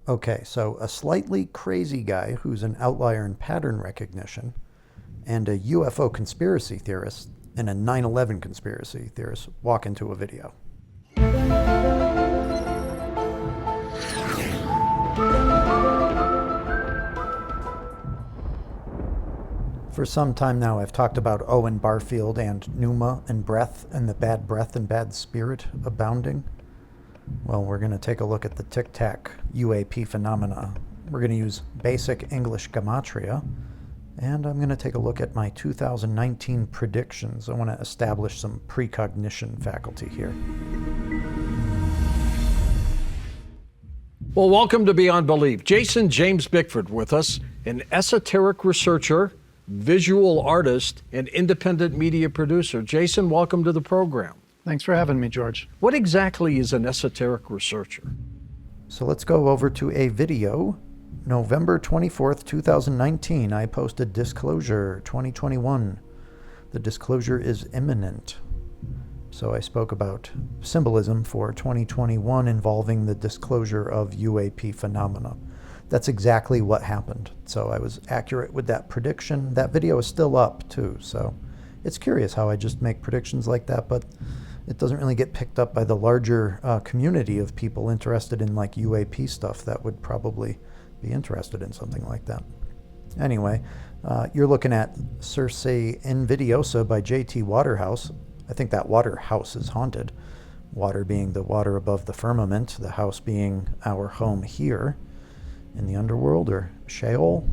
Okay, so a slightly crazy guy who's an outlier in pattern recognition, and a UFO conspiracy theorist and a 9/11 conspiracy theorist walk into a video. For some time now, I've talked about Owen Barfield and Pneuma and breath and the bad breath and bad spirit abounding. Well, we're going to take a look at the Tic Tac UAP phenomena. We're going to use basic English Gematria, and I'm going to take a look at my 2019 predictions. I want to establish some precognition faculty here. Well, welcome to Beyond Belief. Jason James Bickford with us, an esoteric researcher, visual artist, and independent media producer. Jason, welcome to the program. Thanks for having me, George. What exactly is an esoteric researcher? So let's go over to a video. November 24th, 2019, I posted Disclosure 2021. The disclosure is imminent. So I spoke about symbolism for 2021 involving the disclosure of UAP phenomena. That's exactly what happened. So I was accurate with that prediction. That video is still up too. So it's curious how I just make predictions like that, but it doesn't really get picked up by the larger community of people interested in like UAP stuff that would probably be interested in something like that. Anyway, you're looking at Circe Invidiosa by J.T. Waterhouse. I think that Waterhouse is haunted. Water being the water above the firmament, the house being our home here in the underworld or Sheol,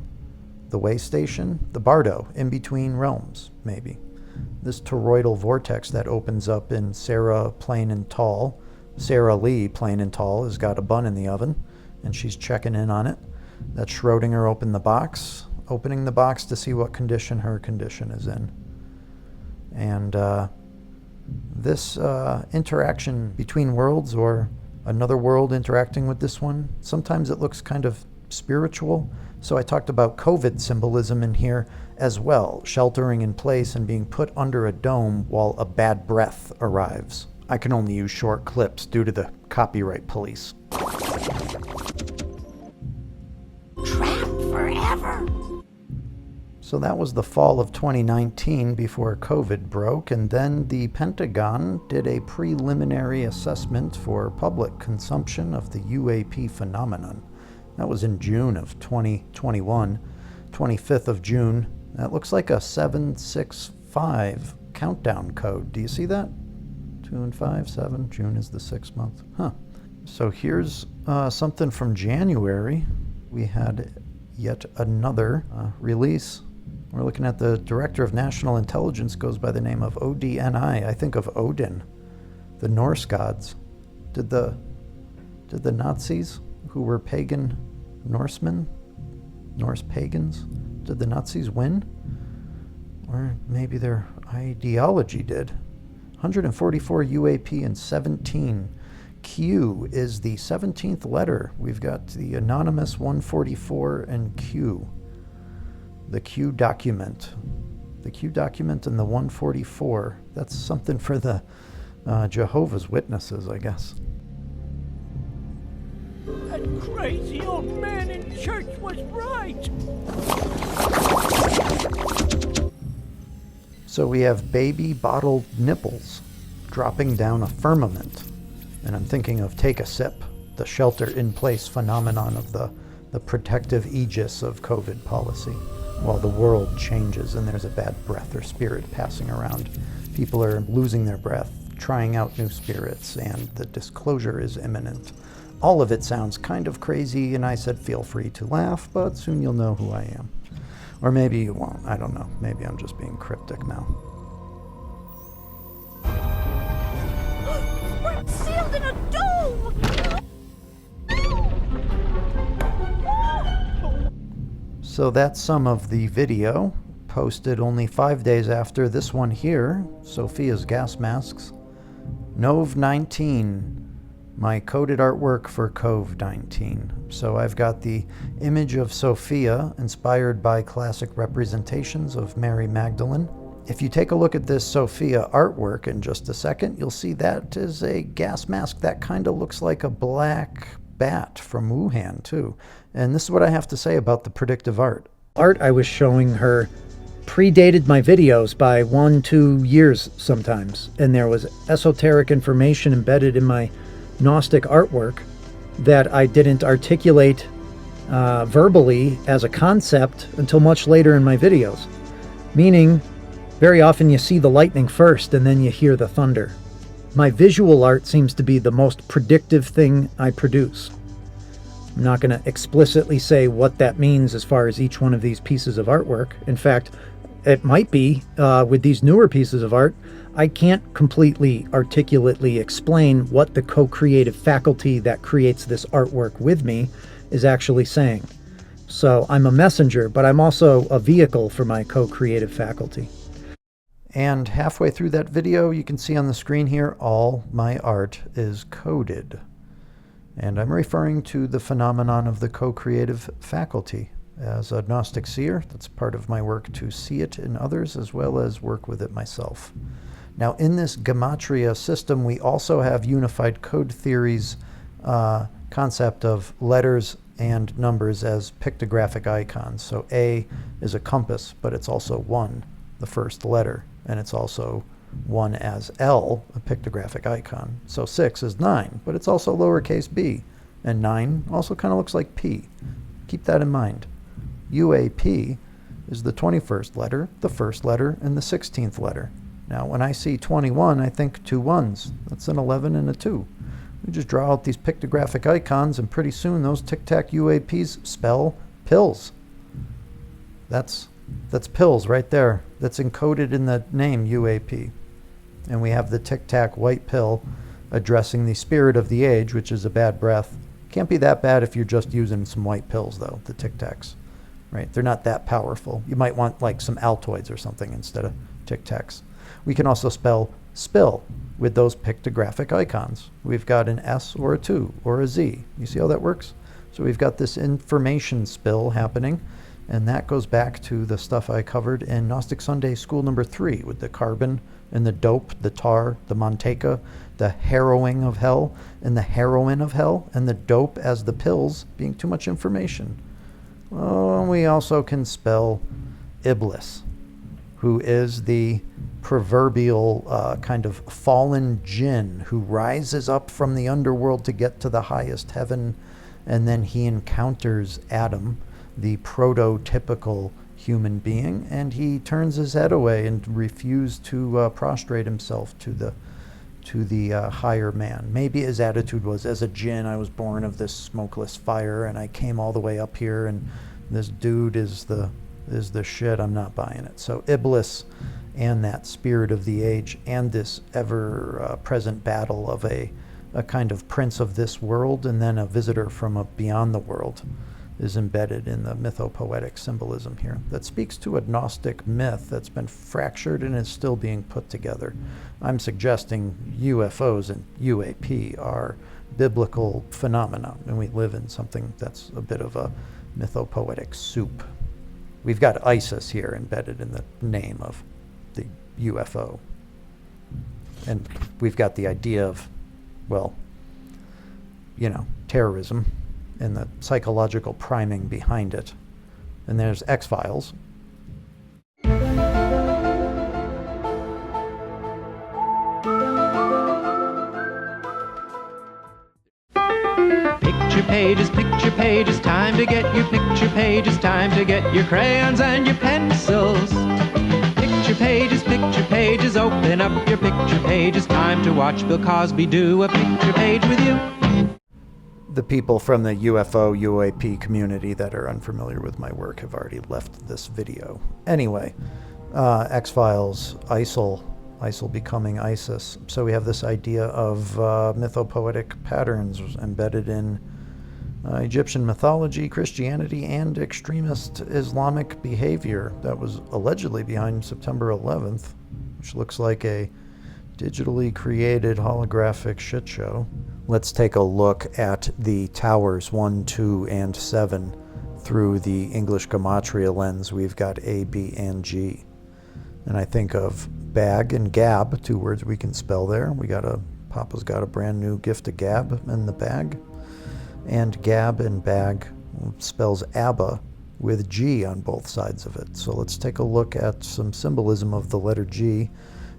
the way station, the bardo, in between realms, maybe. This toroidal vortex that opens up in Sarah Plain and Tall. Sarah Lee Plain and Tall has got a bun in the oven, and she's checking in on it. That Schrodinger opening the box to see what condition her condition is in. And this interaction between worlds or another world interacting with this one, sometimes it looks kind of spiritual. So I talked about COVID symbolism in here as well, sheltering in place and being put under a dome while a bad breath arrives. I can only use short clips due to the copyright police. Trapped forever. So that was the fall of 2019 before COVID broke, and then the Pentagon did a preliminary assessment for public consumption of the UAP phenomenon. That was in June of 2021, 25th of June. That looks like a 765 countdown code. Do you see that? 2 and 5, 7. June is the 6th month. Huh. So here's something from January. We had yet another release. We're looking at the Director of National Intelligence goes by the name of ODNI. I think of Odin, the Norse gods. Did the Nazis, who were pagan Norsemen, Norse pagans, did the Nazis win? Or maybe their ideology did. 144 UAP and 17. Q is the 17th letter. We've got the anonymous 144 and Q. The Q document. The Q document and the 144. That's something for the Jehovah's Witnesses, I guess. That crazy old man in church was right. So we have baby bottled nipples dropping down a firmament. And I'm thinking of Take a Sip, the shelter-in-place phenomenon of the protective aegis of COVID policy. While the world changes and there's a bad breath or spirit passing around, people are losing their breath, trying out new spirits, and the disclosure is imminent. All of it sounds kind of crazy, and I said feel free to laugh, but soon you'll know who I am. Or maybe you won't, I don't know. Maybe I'm just being cryptic now. We're sealed in a dome! So that's some of the video, posted only 5 days after this one here, Sophia's gas masks. Nov 19, my coded artwork for Cove 19. So I've got the image of Sophia, inspired by classic representations of Mary Magdalene. If you take a look at this Sophia artwork in just a second, you'll see that is a gas mask that kind of looks like a black bat from Wuhan, too. And this is what I have to say about the predictive art. Art I was showing her predated my videos by 1-2 years sometimes. And there was esoteric information embedded in my Gnostic artwork that I didn't articulate verbally as a concept until much later in my videos. Meaning, very often you see the lightning first and then you hear the thunder. My visual art seems to be the most predictive thing I produce. I'm not going to explicitly say what that means as far as each one of these pieces of artwork. In fact, it might be with these newer pieces of art, I can't completely articulately explain what the co-creative faculty that creates this artwork with me is actually saying. So I'm a messenger, but I'm also a vehicle for my co-creative faculty. And halfway through that video, you can see on the screen here, all my art is coded. And I'm referring to the phenomenon of the co-creative faculty. As a Gnostic seer, that's part of my work to see it in others as well as work with it myself. Now, in this Gematria system, we also have unified code theory's concept of letters and numbers as pictographic icons. So A is a compass, but it's also 1, the first letter, and it's also 1 as L, a pictographic icon. So 6 is 9, but it's also lowercase b, and 9 also kind of looks like P. Keep that in mind. UAP is the 21st letter, the first letter, and the 16th letter. Now, when I see 21, I think 2 1s. That's an 11 and a 2. We just draw out these pictographic icons, and pretty soon those tic-tac UAPs spell pills. That's pills right there. That's encoded in the name UAP. And we have the tic-tac white pill addressing the spirit of the age, which is a bad breath. Can't be that bad if you're just using some white pills, though, the tic-tacs. Right? They're not that powerful. You might want like some Altoids or something instead of tic-tacs. We can also spell spill with those pictographic icons. We've got an S or a 2 or a Z. You see how that works? So we've got this information spill happening, and that goes back to the stuff I covered in Gnostic Sunday School number 3 with the carbon and the dope, the tar, the manteca, the harrowing of hell, and the heroin of hell, and the dope as the pills being too much information. Oh, and we also can spell Iblis, who is the proverbial kind of fallen jinn who rises up from the underworld to get to the highest heaven, and then he encounters Adam, the prototypical human being, and he turns his head away and refuses to prostrate himself to the higher man. Maybe his attitude was, as a jinn, I was born of this smokeless fire, and I came all the way up here, and this dude is the shit. I'm not buying it. So Iblis and that spirit of the age and this ever-present battle of a kind of prince of this world and then a visitor from beyond the world is embedded in the mythopoetic symbolism here. That speaks to a Gnostic myth that's been fractured and is still being put together. I'm suggesting UFOs and UAP are biblical phenomena, and we live in something that's a bit of a mythopoetic soup. We've got ISIS here embedded in the name of the UFO. And we've got the idea of, well, you know, terrorism and the psychological priming behind it. And there's X-Files. Picture pages, time to get your picture pages, time to get your crayons and your pencils. Picture pages, open up your picture pages, time to watch Bill Cosby do a picture page with you. The people from the UFO UAP community that are unfamiliar with my work have already left this video. Anyway, X-Files, ISIL becoming ISIS. So we have this idea of mythopoetic patterns embedded in Egyptian mythology, Christianity, and extremist Islamic behavior that was allegedly behind September 11th, which looks like a digitally created holographic shit show. Let's take a look at the towers 1, 2, and 7 through the English Gematria lens. We've got A, B, and G. And I think of bag and gab, 2 words we can spell there. Papa's got a brand new gift of gab in the bag. And Gab and Bag spells Abba with G on both sides of it. So let's take a look at some symbolism of the letter G.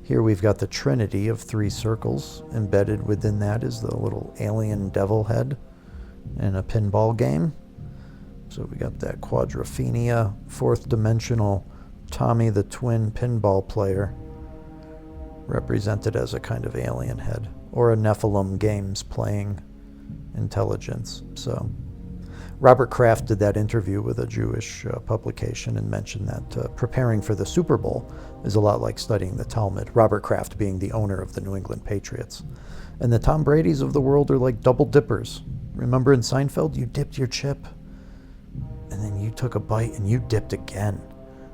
Here we've got the trinity of 3 circles. Embedded within that is the little alien devil head in a pinball game. So we got that quadrophenia, 4th dimensional Tommy the Twin pinball player, represented as a kind of alien head, or a Nephilim games playing intelligence. So Robert Kraft did that interview with a Jewish publication and mentioned that preparing for the Super Bowl is a lot like studying the Talmud, Robert Kraft being the owner of the New England Patriots. And the Tom Bradys of the world are like double dippers. Remember in Seinfeld, you dipped your chip, and then you took a bite and you dipped again.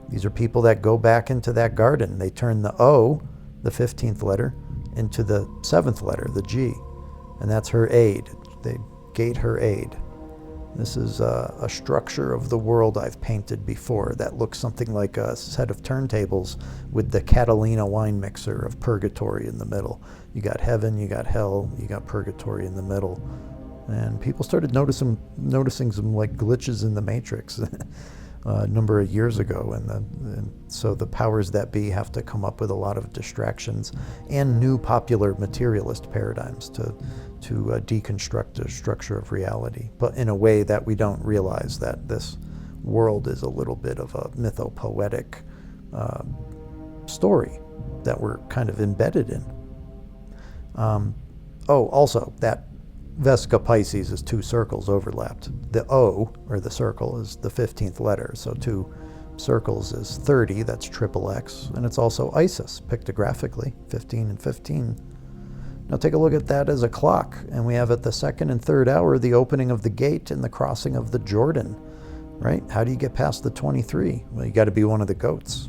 These are people that go back into that garden. They turn the O, the 15th letter, into the 7th letter, the G. And that's her aid. They gate her aid. This is a structure of the world I've painted before that looks something like a set of turntables with the Catalina wine mixer of purgatory in the middle. You got heaven, you got hell, you got purgatory in the middle. And people started noticing some like glitches in the Matrix a number of years ago. And so the powers that be have to come up with a lot of distractions and new popular materialist paradigms to deconstruct the structure of reality, but in a way that we don't realize that this world is a little bit of a mythopoetic story that we're kind of embedded in. Also, that Vesica Pisces is 2 circles overlapped. The O, or the circle, is the 15th letter, so 2 circles is 30, that's triple X, and it's also Isis, pictographically, 15 and 15. Now take a look at that as a clock, and we have at the 2nd and 3rd hour the opening of the gate and the crossing of the Jordan, right? How do you get past the 23? Well, you got to be one of the goats.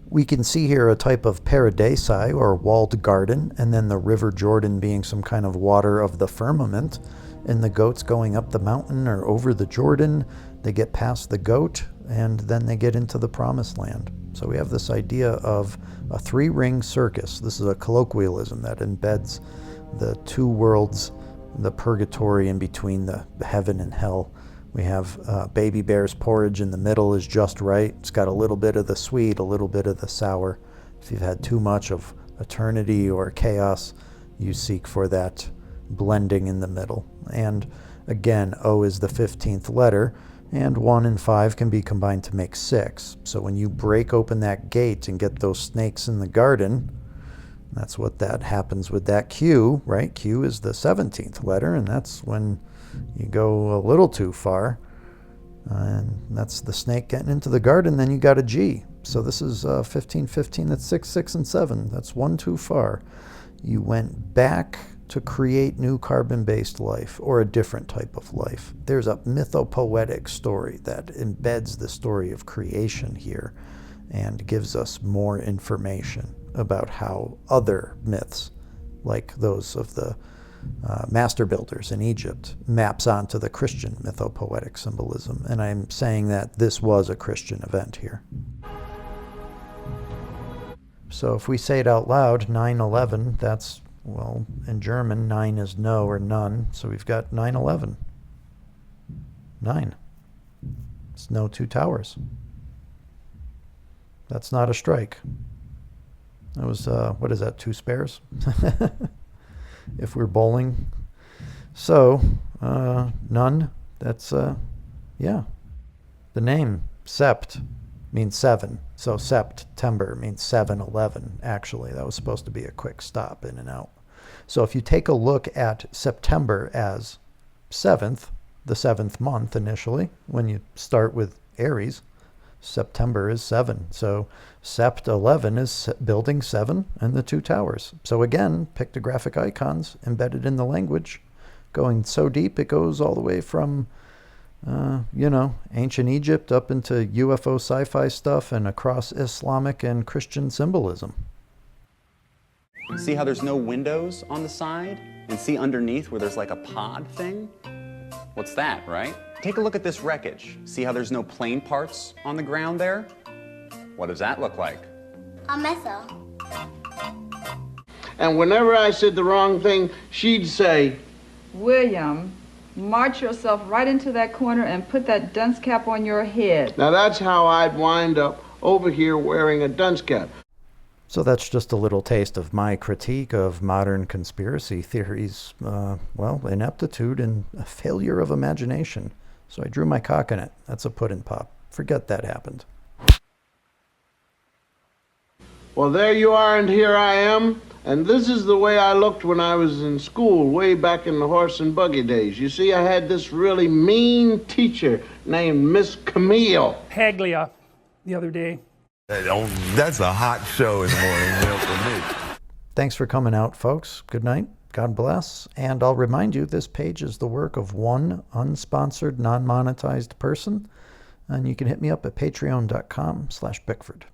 We can see here a type of paradisi, or walled garden, and then the river Jordan being some kind of water of the firmament, and the goats going up the mountain or over the Jordan. They get past the goat, and then they get into the promised land. So we have this idea of a 3-ring circus. This is a colloquialism that embeds the 2 worlds, the purgatory in between the heaven and hell. We have baby bear's porridge in the middle is just right. It's got a little bit of the sweet, a little bit of the sour. If you've had too much of eternity or chaos, you seek for that blending in the middle. And again, O is the 15th letter, and 1 and 5 can be combined to make 6. So when you break open that gate and get those snakes in the garden, that's what that happens with that Q, right? Q is the 17th letter, and that's when you go a little too far, and that's the snake getting into the garden. Then you got a G. So this is 15, 15, that's 6, 6, and 7. That's 1 too far. You went back to create new carbon-based life, or a different type of life. There's a mythopoetic story that embeds the story of creation here and gives us more information about how other myths, like those of the master builders in Egypt, maps onto the Christian mythopoetic symbolism. And I'm saying that this was a Christian event here. So if we say it out loud, 9/11, that's, well, in German, 9 is no or none, so we've got 9/11. 9. It's no 2 towers. That's not a strike. That was, what is that, 2 spares? If we're bowling. So, none, that's, yeah. The name, Sept, means 7. So September means 7/11, actually. That was supposed to be a quick stop in and out. So if you take a look at September as 7th, the 7th month initially, when you start with Aries, September is 7. So Sept 11 is building 7 and the 2 towers. So again, pictographic icons embedded in the language, going so deep it goes all the way from ancient Egypt up into UFO sci-fi stuff and across Islamic and Christian symbolism. See how there's no windows on the side? And see underneath where there's like a pod thing? What's that, right? Take a look at this wreckage. See how there's no plane parts on the ground there? What does that look like? A missile. And whenever I said the wrong thing, she'd say, William, march yourself right into that corner and put that dunce cap on your head. Now that's how I'd wind up over here wearing a dunce cap. So that's just a little taste of my critique of modern conspiracy theories. Well, ineptitude and a failure of imagination. So I drew my cock in it. That's a puddin' pop. Forget that happened. Well, there you are, and here I am. And this is the way I looked when I was in school, way back in the horse and buggy days. You see, I had this really mean teacher named Miss Camille. Paglia the other day. That's a hot show in the morning for me. Thanks for coming out, folks. Good night. God bless. And I'll remind you, this page is the work of one unsponsored, non-monetized person. And you can hit me up at patreon.com/Bickford.